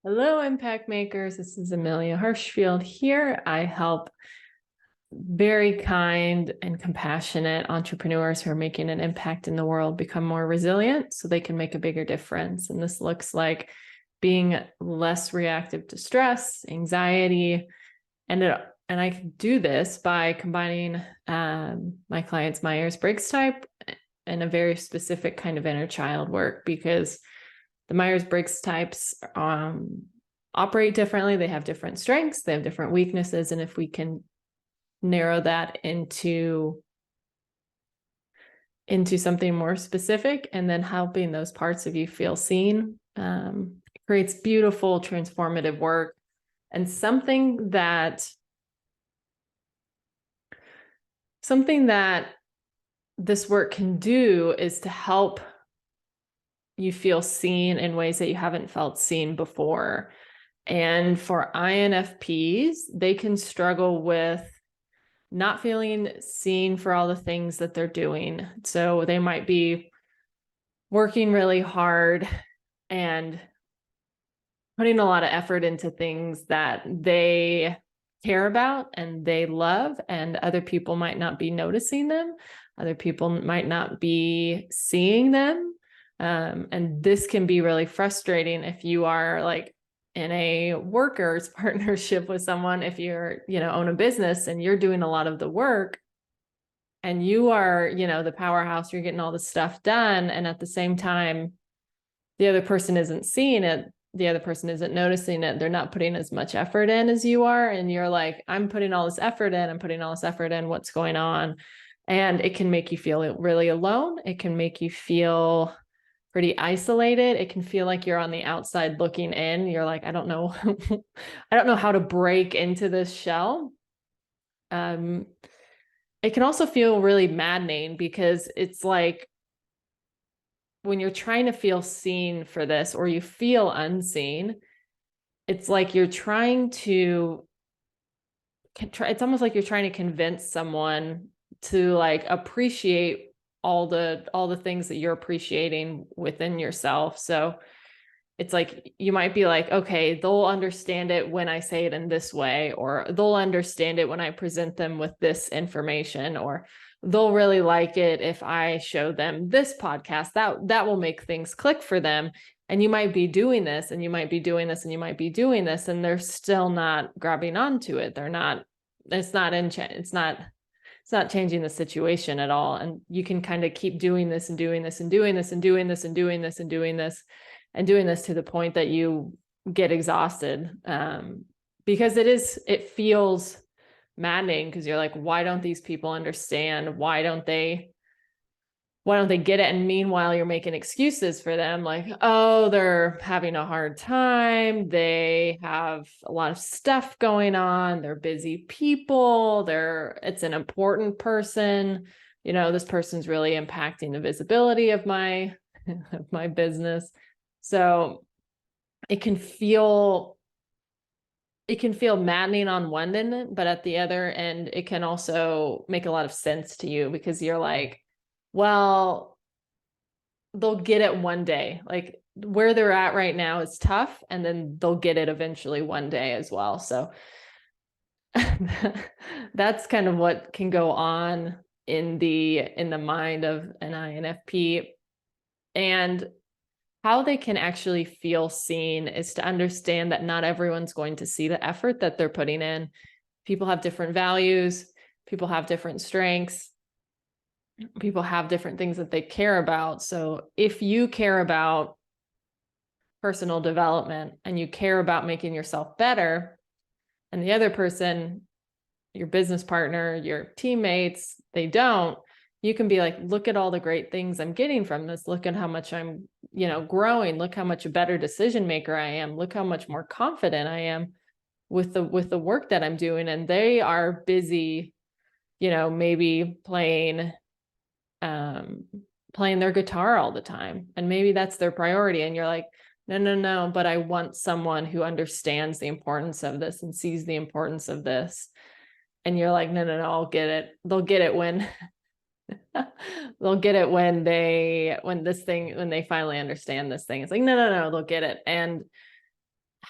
Hello, impact makers. This is Amelia Hirschfield here. I help very kind and compassionate entrepreneurs who are making an impact in the world become more resilient so they can make a bigger difference. And this looks like being less reactive to stress, anxiety, and I can do this by combining my client's Myers-Briggs type and a very specific kind of inner child work, because the Myers-Briggs types operate differently. They have different strengths, they have different weaknesses. And if we can narrow that into something more specific and then helping those parts of you feel seen, it creates beautiful, transformative work. And something that this work can do is to help you feel seen in ways that you haven't felt seen before. And for INFPs, they can struggle with not feeling seen for all the things that they're doing. So they might be working really hard and putting a lot of effort into things that they care about and they love, and other people might not be noticing them. Other people might not be seeing them. And this can be really frustrating if you are like in a workers partnership with someone. If you're, own a business and you're doing a lot of the work and you are, the powerhouse, you're getting all the stuff done. And at the same time, the other person isn't seeing it. The other person isn't noticing it. They're not putting as much effort in as you are. And you're like, I'm putting all this effort in. I'm putting all this effort in. What's going on? And it can make you feel really alone. It can make you feel pretty isolated. It can feel like you're on the outside looking in. You're like, I don't know. I don't know how to break into this shell. It can also feel really maddening, because it's like when you're trying to feel seen for this, or you feel unseen, it's like you're trying to it's almost like you're trying to convince someone to like appreciate all the things that you're appreciating within yourself. So it's like you might be like, okay, they'll understand it when I say it in this way, or they'll understand it when I present them with this information, or they'll really like it if I show them this podcast. That will make things click for them. And you might be doing this, and you might be doing this, and you might be doing this, and they're still not grabbing onto it. It's not changing the situation at all. And you can kind of keep doing this and doing this and doing this and doing this and doing this and doing this and doing this to the point that you get exhausted, because it feels maddening, because you're like, why don't these people understand? Why don't they get it? And meanwhile, you're making excuses for them, like, oh, they're having a hard time. They have a lot of stuff going on. They're busy people. It's an important person. This person's really impacting the visibility of my business. So it can feel maddening on one end, but at the other end, it can also make a lot of sense to you, because you're like, well, they'll get it one day. Like where they're at right now is tough, and then they'll get it eventually one day as well. So that's kind of what can go on in the mind of an INFP. And how they can actually feel seen is to understand that not everyone's going to see the effort that they're putting in. People have different values. People have different strengths. People have different things that they care about. So if you care about personal development and you care about making yourself better, and the other person, your business partner, your teammates, they don't, you can be like, look at all the great things I'm getting from this. Look at how much I'm, growing. Look how much a better decision maker I am. Look how much more confident I am with the work that I'm doing. And they are busy, maybe playing their guitar all the time. And maybe that's their priority. And you're like, no, but I want someone who understands the importance of this and sees the importance of this. And you're like, no, I'll get it. They'll get it when they'll get it when they finally understand this thing. It's like, no, they'll get it. And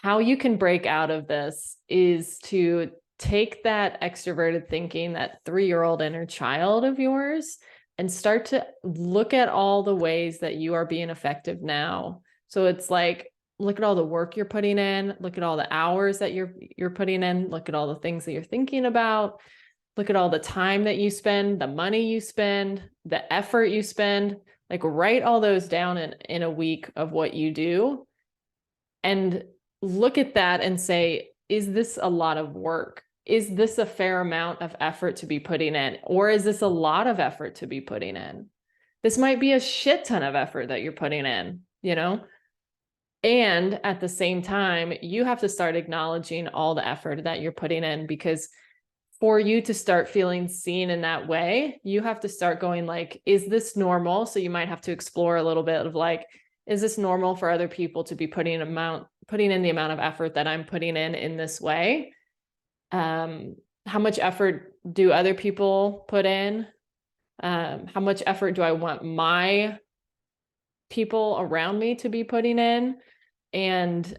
how you can break out of this is to take that extroverted thinking, that 3-year-old inner child of yours, and start to look at all the ways that you are being effective now. So it's like, look at all the work you're putting in, look at all the hours that you're putting in, look at all the things that you're thinking about, look at all the time that you spend, the money you spend, the effort you spend. Like, write all those down in a week of what you do, and look at that and say, is this a lot of work? Is this a fair amount of effort to be putting in? Or is this a lot of effort to be putting in? This might be a shit ton of effort that you're putting in, you know? And at the same time, you have to start acknowledging all the effort that you're putting in, because for you to start feeling seen in that way, you have to start going like, is this normal? So you might have to explore a little bit of like, is this normal for other people to be putting in the amount of effort that I'm putting in this way? How much effort do other people put in? How much effort do I want my people around me to be putting in? And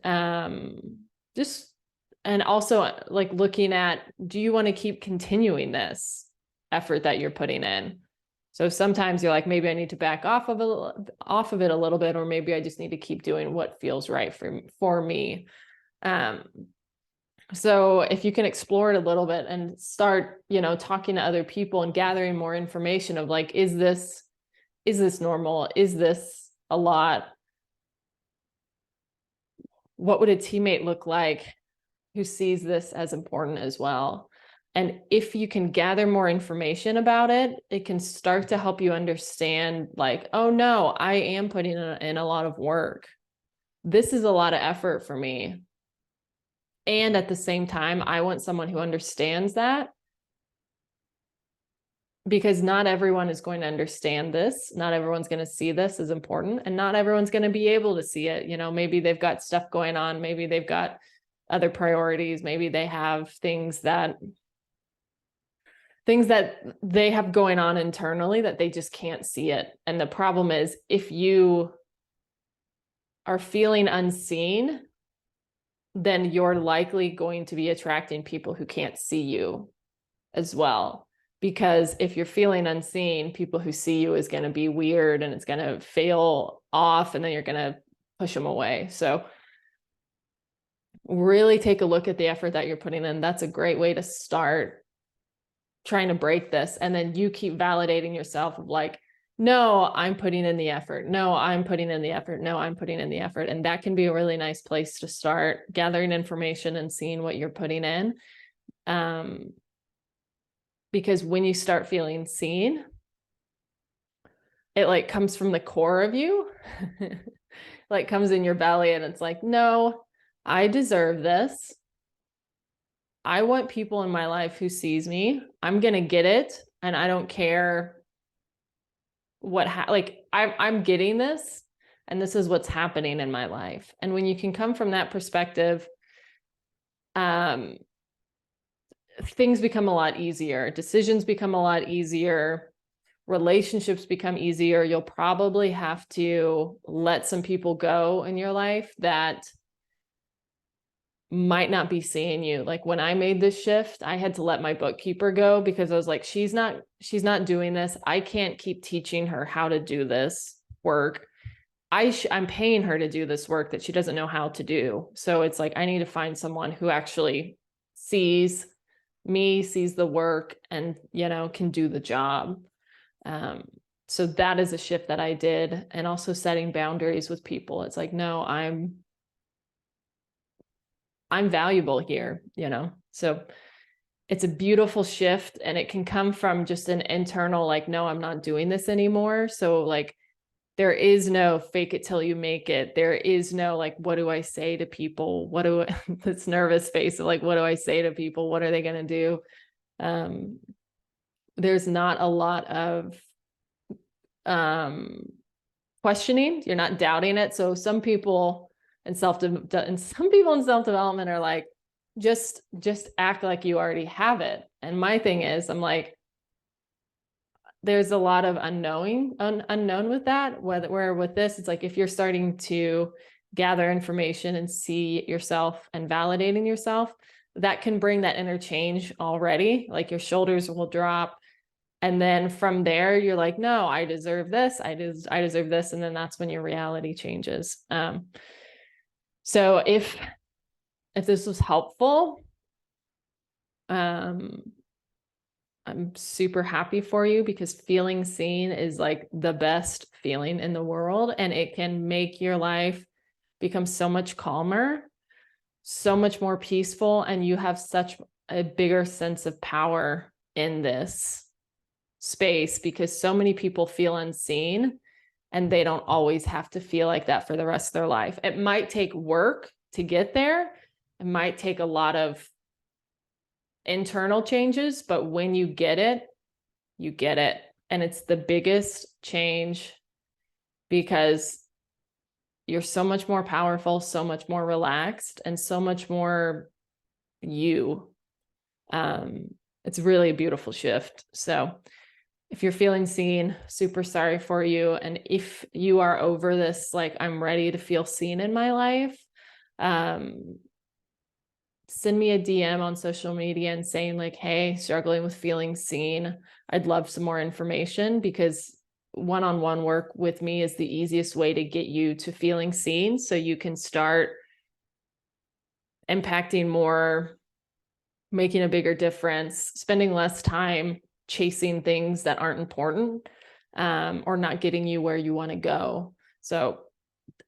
also like looking at, do you want to keep continuing this effort that you're putting in? So sometimes you're like, maybe I need to back off of it a little bit, or maybe I just need to keep doing what feels right for me. So if you can explore it a little bit and start, talking to other people and gathering more information of like, is this normal? Is this a lot? What would a teammate look like who sees this as important as well? And if you can gather more information about it, it can start to help you understand like, oh no, I am putting in a lot of work. This is a lot of effort for me. And at the same time, I want someone who understands that, because not everyone is going to understand this. Not everyone's going to see this as important, and not everyone's going to be able to see it. Maybe they've got stuff going on. Maybe they've got other priorities. Maybe they have things that they have going on internally that they just can't see it. And the problem is, if you are feeling unseen, then you're likely going to be attracting people who can't see you as well. Because if you're feeling unseen, people who see you is going to be weird and it's going to fail off, and then you're going to push them away. So really take a look at the effort that you're putting in. That's a great way to start trying to break this. And then you keep validating yourself of like, no, I'm putting in the effort. No, I'm putting in the effort. No, I'm putting in the effort. And that can be a really nice place to start gathering information and seeing what you're putting in. Because when you start feeling seen, it like comes from the core of you, like comes in your belly, and it's like, no, I deserve this. I want people in my life who sees me. I'm going to get it. And I don't care I'm getting this, and this is what's happening in my life. And when you can come from that perspective, things become a lot easier. Decisions become a lot easier. Relationships become easier. You'll probably have to let some people go in your life that might not be seeing you. Like when I made this shift, I had to let my bookkeeper go, because I was like, she's not doing this. I can't keep teaching her how to do this work. I'm paying her to do this work that she doesn't know how to do. So it's like, I need to find someone who actually sees me, sees the work, and, can do the job. So that is a shift that I did. And also setting boundaries with people. It's like, no, I'm valuable here, So it's a beautiful shift, and it can come from just an internal, like, no, I'm not doing this anymore. So like, there is no fake it till you make it. There is no like, what do I say to people? This nervous face of like, what do I say to people? What are they going to do? There's not a lot of questioning. You're not doubting it. So some people in self-development are like, just act like you already have it. And my thing is, I'm like, there's a lot of unknown with that, where with this, it's like, if you're starting to gather information and see yourself and validating yourself, that can bring that inner change already. Like your shoulders will drop. And then from there, you're like, no, I deserve this. I deserve this. And then that's when your reality changes. So if this was helpful, I'm super happy for you, because feeling seen is like the best feeling in the world, and it can make your life become so much calmer, so much more peaceful, and you have such a bigger sense of power in this space, because so many people feel unseen, and they don't always have to feel like that for the rest of their life. It might take work to get there. It might take a lot of internal changes, but when you get it, you get it. And it's the biggest change, because you're so much more powerful, so much more relaxed, and so much more you. It's really a beautiful shift. So if you're feeling seen, super sorry for you. And if you are over this, like, I'm ready to feel seen in my life, send me a DM on social media and saying like, hey, struggling with feeling seen. I'd love some more information, because one-on-one work with me is the easiest way to get you to feeling seen, so you can start impacting more, making a bigger difference, spending less time chasing things that aren't important, or not getting you where you want to go. So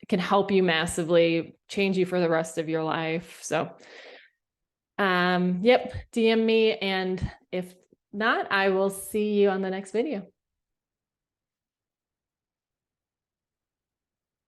it can help you massively, change you for the rest of your life. So yep, DM me. And if not, I will see you on the next video.